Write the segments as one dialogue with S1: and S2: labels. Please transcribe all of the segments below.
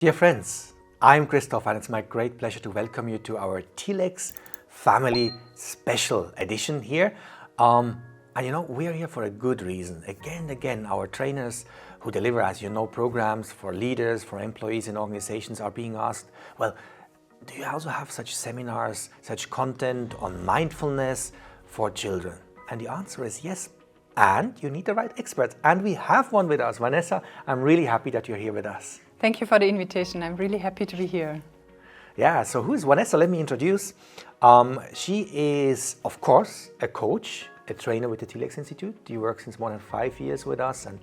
S1: Dear friends, I'm Christoph and it's my great pleasure to welcome you to our TLEX Family Special Edition here. We are here for a good reason. Again and again, our trainers who deliver, as you know, programs for leaders, for employees in organizations are being asked, well, do you also have such seminars, such content on mindfulness for children? And the answer is yes. And you need the right experts. And we have one with us. Vanessa, I'm really happy that you're here with us.
S2: Thank you for the invitation. I'm really happy to be here.
S1: Yeah, so who is Vanessa? Let me introduce. She is, of course, a coach, a trainer with the TLEX Institute. She works since more than 5 years with us and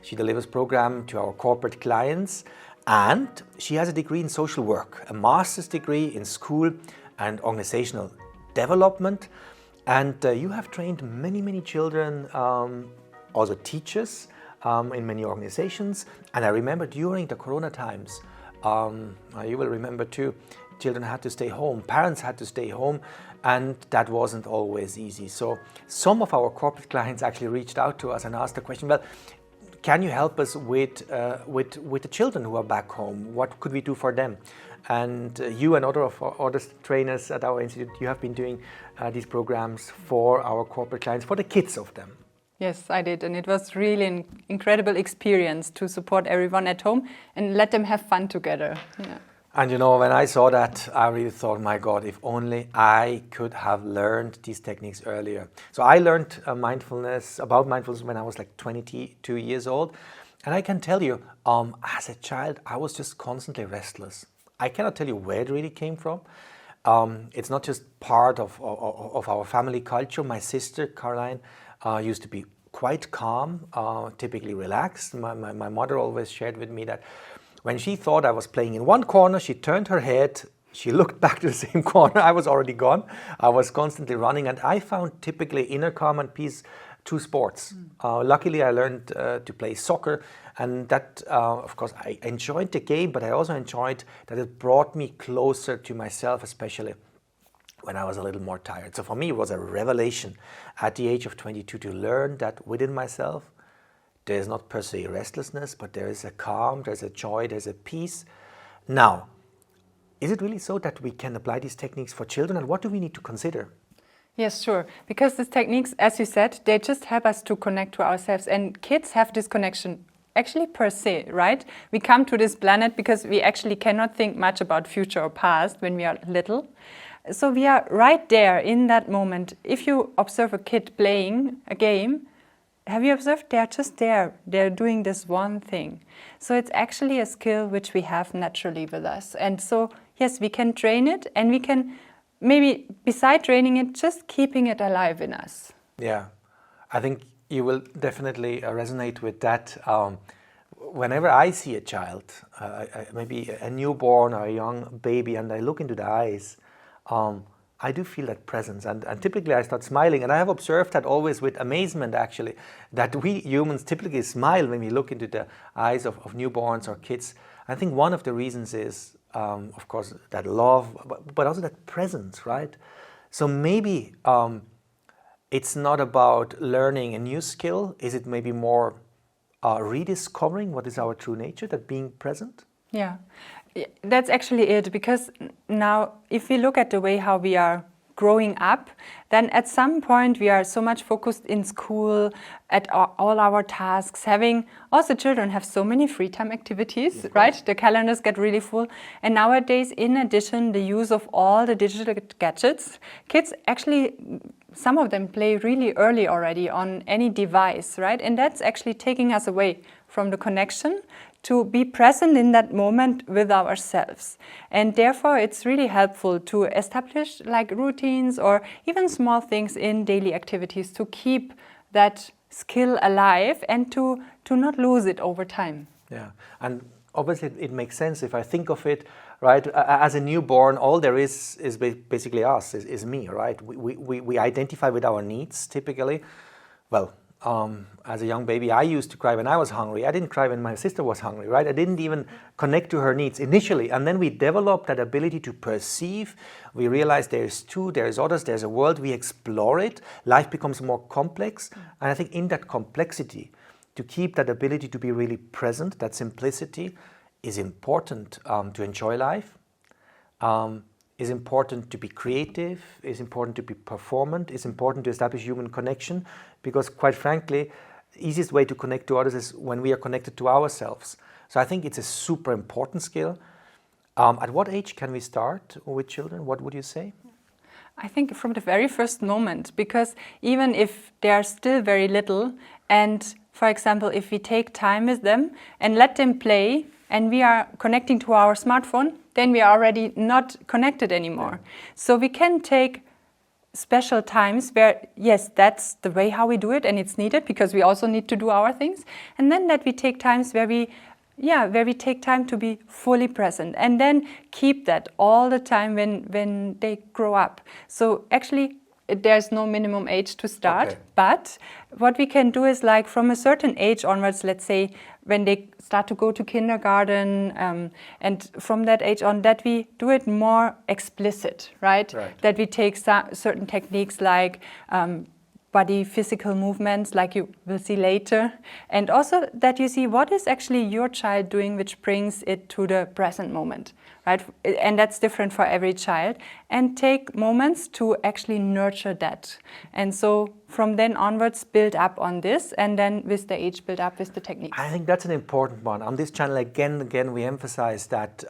S1: she delivers program to our corporate clients. And she has a degree in social work, a master's degree in school and organizational development. And you have trained many children, also teachers, in many organizations. And I remember during the Corona times, you will remember too, children had to stay home, parents had to stay home, and that wasn't always easy. So some of our corporate clients actually reached out to us and asked the question, well, can you help us with the children who are back home? What could we do for them? And you and other trainers at our institute, you have been doing these programs for our corporate clients, for the kids of them.
S2: Yes, I did. And it was really an incredible experience to support everyone at home and let them have fun together. Yeah.
S1: And you know, when I saw that, I really thought, my God, if only I could have learned these techniques earlier. So I learned about mindfulness when I was like 22 years old. And I can tell you, as a child, I was just constantly restless. I cannot tell you where it really came from. It's not just part of our family culture. My sister, Caroline, used to be quite calm, typically relaxed. My mother always shared with me that when she thought I was playing in one corner, she turned her head, she looked back to the same corner, I was already gone. I was constantly running and I found typically inner calm and peace through sports. Luckily, I learned to play soccer and that, of course, I enjoyed the game, but I also enjoyed that it brought me closer to myself, especially when I was a little more tired. So for me, it was a revelation at the age of 22 to learn that within myself, there is not per se restlessness, but there is a calm, there's a joy, there's a peace. Now, is it really so that we can apply these techniques for children, and what do we need to consider?
S2: Yes, sure. Because these techniques, as you said, they just help us to connect to ourselves. And kids have this connection actually per se, right? We come to this planet because we actually cannot think much about future or past when we are little. So we are right there in that moment. If you observe a kid playing a game, have you observed they're just there? They're doing this one thing. So it's actually a skill which we have naturally with us. And so, yes, we can train it and we can maybe, beside training it, just keeping it alive in us.
S1: Yeah, I think you will definitely resonate with that. Whenever I see a child, maybe a newborn or a young baby, and I look into the eyes, I do feel that presence and typically I start smiling, and I have observed that always with amazement actually, that we humans typically smile when we look into the eyes of newborns or kids. I think one of the reasons is, of course, that love, but also that presence, right? So maybe it's not about learning a new skill. Is it maybe more rediscovering what is our true nature, that being present?
S2: Yeah. That's actually it, because now if we look at the way how we are growing up, then at some point we are so much focused in school, at all our tasks, also children have so many free time activities, right? The calendars get really full. And nowadays, in addition, the use of all the digital gadgets, kids actually, some of them play really early already on any device, right? And that's actually taking us away from the connection to be present in that moment with ourselves. And therefore, it's really helpful to establish like routines or even small things in daily activities to keep that skill alive and to not lose it over time.
S1: Yeah, and obviously it makes sense if I think of it, right? As a newborn, all there is basically us, is me, right? We identify with our needs typically. Well, as a young baby, I used to cry when I was hungry. I didn't cry when my sister was hungry, right? I didn't even connect to her needs initially. And then we developed that ability to perceive. We realize there's others, there's a world. We explore it. Life becomes more complex. And I think in that complexity, to keep that ability to be really present, that simplicity, is important to enjoy life, is important to be creative, is important to be performant, is important to establish human connection, because quite frankly, the easiest way to connect to others is when we are connected to ourselves. So I think it's a super important skill. At what age can we start with children? What would you say?
S2: I think from the very first moment, because even if they are still very little, and for example, if we take time with them and let them play, and we are connecting to our smartphone, then we are already not connected anymore. Yeah. So we can take special times where, yes, that's the way how we do it, and it's needed because we also need to do our things. And then that we take times where we take time to be fully present, and then keep that all the time when they grow up. So actually, there's no minimum age to start, okay. But what we can do is like from a certain age onwards, let's say when they start to go to kindergarten, and from that age on, that we do it more explicit, right? That we take certain techniques like body physical movements, like you will see later, and also that you see what is actually your child doing which brings it to the present moment, right? And that's different for every child, and take moments to actually nurture that. And so from then onwards, build up on this, and then with the age, build up with the techniques.
S1: I think that's an important one. On this channel, again, we emphasize that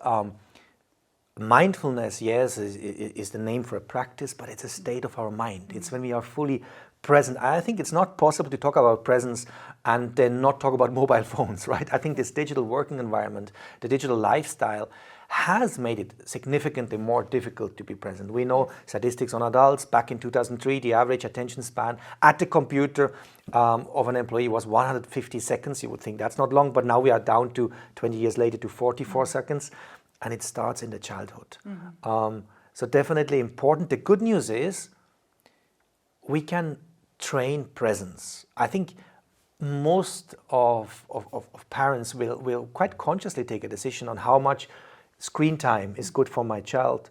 S1: mindfulness, yes, is the name for a practice, but it's a state of our mind. It's when we are fully present. I think it's not possible to talk about presence and then not talk about mobile phones, right? I think this digital working environment, the digital lifestyle, has made it significantly more difficult to be present. We know statistics on adults. Back in 2003, the average attention span at the computer of an employee was 150 seconds. You would think that's not long, but now we are down to 20 years later to 44 seconds, and it starts in the childhood. Mm-hmm. So definitely important. The good news is we can train presence. I think most of parents will quite consciously take a decision on how much screen time is good for my child.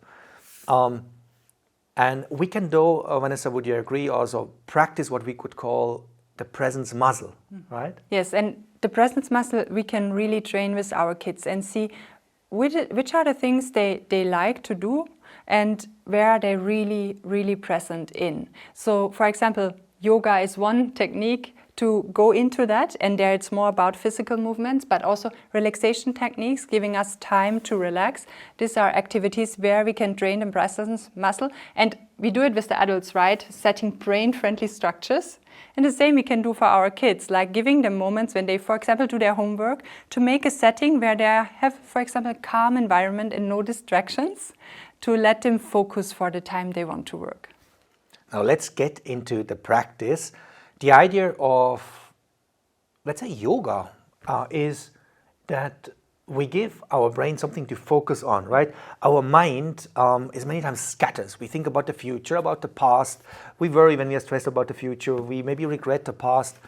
S1: And we can do, Vanessa, would you agree, also practice what we could call the presence muscle, right?
S2: Yes, and the presence muscle we can really train with our kids and see which are the things they like to do and where are they really, really present in. So, for example, yoga is one technique to go into that, and there it's more about physical movements, but also relaxation techniques, giving us time to relax. These are activities where we can train the presence muscle, and we do it with the adults, right? Setting brain-friendly structures. And the same we can do for our kids, like giving them moments when they, for example, do their homework, to make a setting where they have, for example, a calm environment and no distractions, to let them focus for the time they want to work.
S1: Now let's get into the practice. The idea of, let's say, yoga is that we give our brain something to focus on, right? Our mind is many times scatters. We think about the future, about the past. We worry when we are stressed about the future. We maybe regret the past.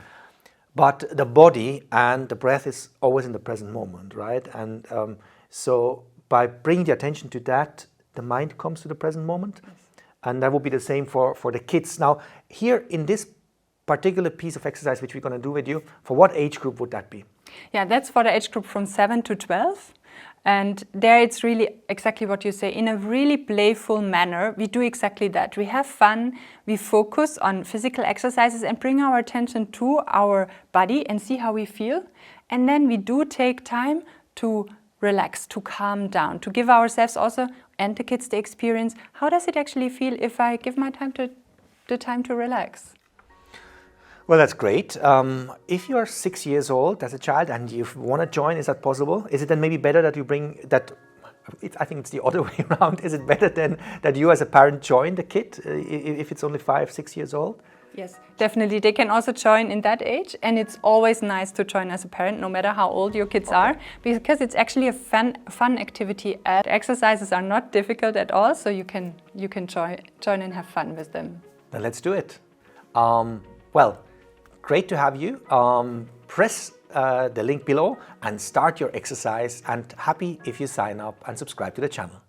S1: But the body and the breath is always in the present moment, right? And so by bringing the attention to that, the mind comes to the present moment. Yes. And that will be the same for the kids. Now, here in this particular piece of exercise which we're going to do with you, for what age group would that be?
S2: Yeah, that's for the age group from 7 to 12. And there it's really exactly what you say. In a really playful manner, we do exactly that. We have fun, we focus on physical exercises and bring our attention to our body and see how we feel. And then we do take time to relax, to calm down, to give ourselves also and the kids the experience. How does it actually feel if I give my time to relax?
S1: Well, that's great. If you're 6 years old as a child and you want to join, is that possible? Is it then maybe better that you bring that? I think it's the other way around. Is it better then that you as a parent join the kid if it's only 5, 6 years old?
S2: Yes, definitely. They can also join in that age, and it's always nice to join as a parent, no matter how old your kids are, because it's actually a fun activity. And exercises are not difficult at all, so you can join and have fun with them.
S1: Then let's do it. Well, great to have you. Press the link below and start your exercise, and happy if you sign up and subscribe to the channel.